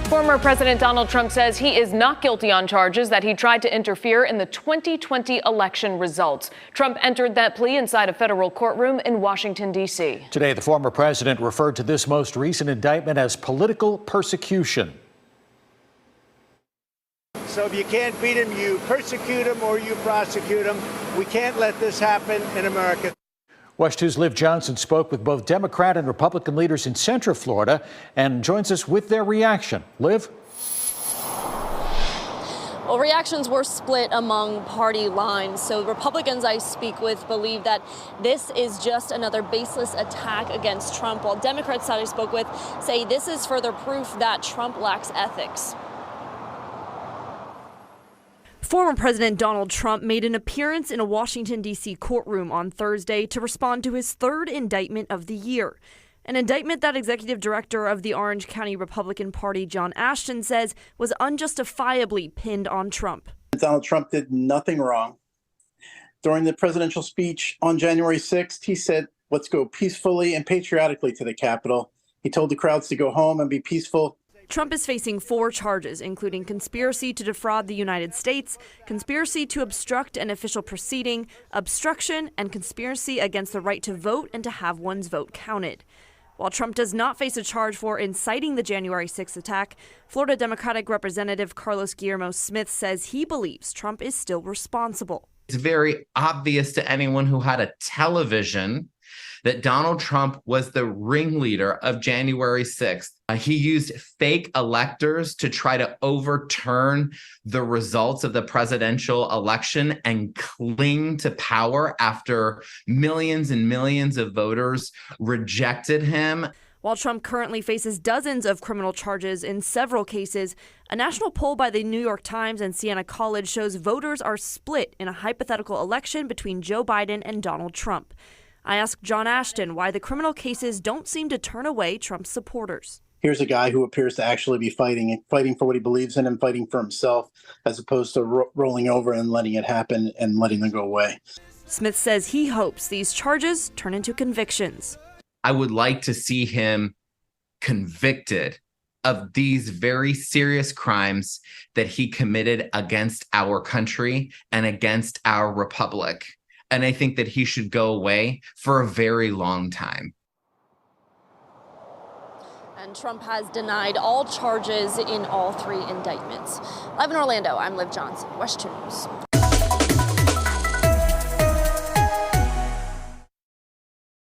Former President Donald Trump says he is not guilty on charges that he tried to interfere in the 2020 election results. Trump entered that plea inside a federal courtroom in Washington, D.C. Today, the former president referred to this most recent indictment as political persecution. So if you can't beat him, you persecute him or you prosecute him. We can't let this happen in America. WESH 2's Liv Johnson spoke with both Democrat and Republican leaders in Central Florida and joins us with their reaction. Liv? Well, reactions were split among party lines. So Republicans I speak with believe that this is just another baseless attack against Trump, while Democrats that I spoke with say this is further proof that Trump lacks ethics. Former President Donald Trump made an appearance in a Washington, D.C. courtroom on Thursday to respond to his third indictment of the year. An indictment that executive director of the Orange County Republican Party, John Ashton, says was unjustifiably pinned on Trump. Donald Trump did nothing wrong. During the presidential speech on January 6th, he said, "Let's go peacefully and patriotically to the Capitol." He told the crowds to go home and be peaceful. Trump is facing 4 charges, including conspiracy to defraud the United States, conspiracy to obstruct an official proceeding, obstruction, and conspiracy against the right to vote and to have one's vote counted. While Trump does not face a charge for inciting the January 6th attack, Florida Democratic Representative Carlos Guillermo Smith says he believes Trump is still responsible. It's very obvious to anyone who had a television that Donald Trump was the ringleader of January 6th. He used fake electors to try to overturn the results of the presidential election and cling to power after millions and millions of voters rejected him. While Trump currently faces dozens of criminal charges in several cases, a national poll by the New York Times and Siena College shows voters are split in a hypothetical election between Joe Biden and Donald Trump. I asked John Ashton why the criminal cases don't seem to turn away Trump's supporters. Here's a guy who appears to actually be fighting for what he believes in and fighting for himself, as opposed to rolling over and letting it happen and letting them go away. Smith says he hopes these charges turn into convictions. I would like to see him convicted of these very serious crimes that he committed against our country and against our republic. And I think that he should go away for a very long time. And Trump has denied all charges in all 3 indictments. Live in Orlando, I'm Liv Johnson, WESH 2 News.